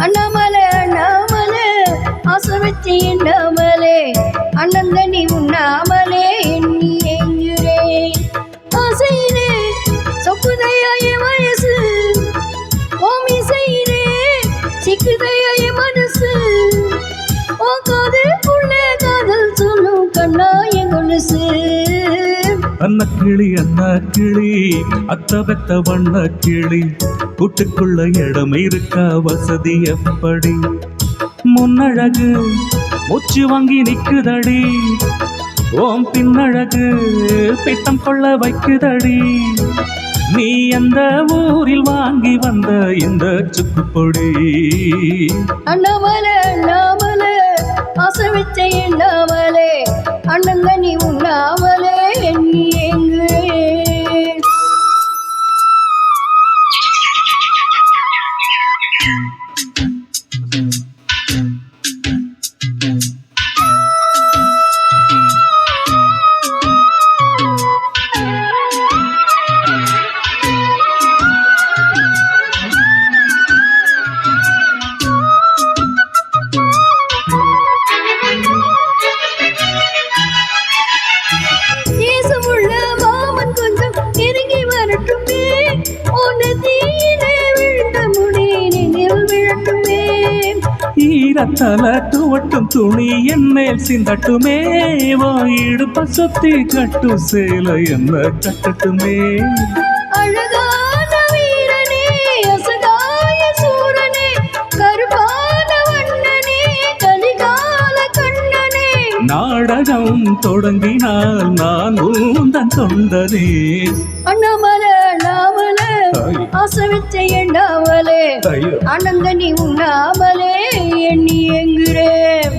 அண்ணாமலை அண்ணாமலை ஆசை வச்சு எண்ணாமலே அண்ணந்தனி உண்ணாமலே எண்ணி ஏங்குறேன் ஆசையிலே சொக்குதையாய வயசு ஓமி செய்தே சிக்குதையாய மனசு ஓ காதல் காதல் சொல்லும் கண்ணாய கொலுசு அன்னக்கிளி அன்னக்கிளி அத்த பெத்த வண்ண கிளி கூட்டுக்குள்ள இடம் இருக்கா வசதி எப்படி முன்னழகு மூச்சு வாங்கி நிக்குதடி ஓம் பின்னழகு பித்தம் கொள்ள வைக்குதடி நீ எந்த ஊரில் வாங்கி வந்த இந்த சுக்குப்பொடி அண்ணாமலை அண்ணாமலை ஆசை வச்ச எண்ணாமலே அண்ணந்தனி உண்ணாமலே எண்ணி ஏங்குறேன் ஈரத்தலட்டு ஒட்டும் துணி என்மேல் சிந்தட்டுமே வாயிடுப்ப சுத்தி கட்டு சேலை என்ன கட்டட்டுமே அழகான வீரனே அசகாய சூரனே கருப்பான வண்ணனே கலிகால கண்ணனே நாடகம் தொடங்கினால் நான் உந்தன் தொண்டனே அண்ணாமலை அண்ணாமலை ஆசை வச்ச எண்ணாமலே அனந்தனி உண்ணாமலே எண்ணி ஏங்குறேன்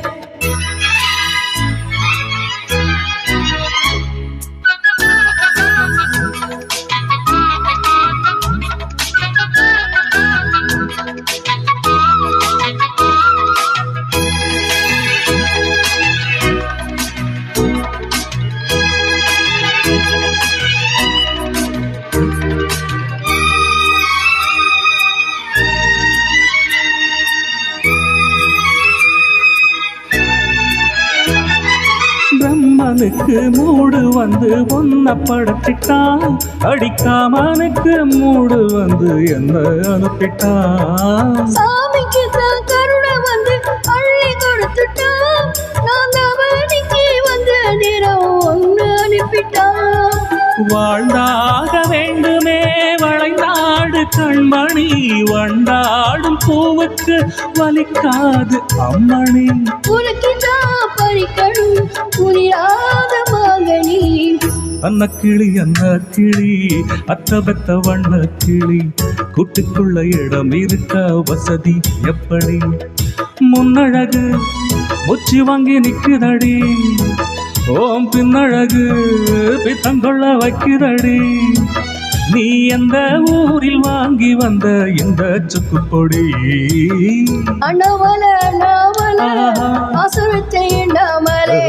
பிரம்மனுக்கு மூடு வந்து ஒன்ன படுத்திட்டான் அடிக்காமனுக்கு மூடு வந்து என்ன அனுப்பிட்டான் சாமிக்கு தான் கருணை வந்து அள்ளி கொடுத்துட்டான் நான் அவனுக்கு வந்த நேரம் ஒன்று அனுப்பிட்டான் வாழ்ந்தாக வேண்டுமே வளைநாடு கண்மணி வண்டாடும் பூவுக்கு வலிக்காது அம்மணி உனக்கு தான் பறிக்கணும் புரியாத மகனி அன்னக்கிளி அன்னக்கிளி அத்த பெத்த வண்ண கிளி கூட்டுக்குள்ள இடம் இருக்க வசதி எப்படி முன்னழகு முச்சி வாங்கி நிக்குதடி ஓம் பின்னழகு பித்தங்கொள்ள வைக்குதடி நீ எந்த ஊரில் வாங்கி வந்த இந்த சுக்குப்பொடி அண்ணாமலை அண்ணாமலை ஆசை வச்ச எண்ணாமலே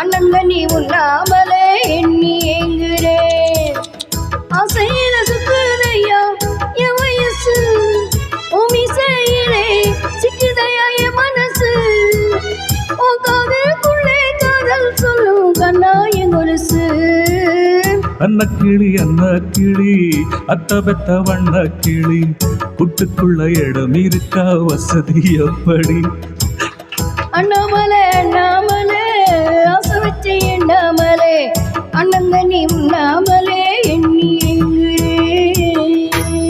அண்ணந்தனி உண்ணாமலே எண்ணி ஏங்குறேன் ஆசையில சுக்குதையா என் வயசு உமி செய்யலே சிக்குதையா என் மனசு ஓ காதலுக்குள்ளே காதல் சொல்லும் கண்ணாய கொலுசு அன்னக்கிளி அன்னக்கிளி அத்த பெத்த வண்ண கிளி கூட்டுக்குள்ள இடம் இருக்கா வசதி எப்படி அண்ணாமலை அண்ணாமலை ஆசை வச்ச எண்ணாமலே அண்ணந்தனி உண்ணாமலே எண்ணி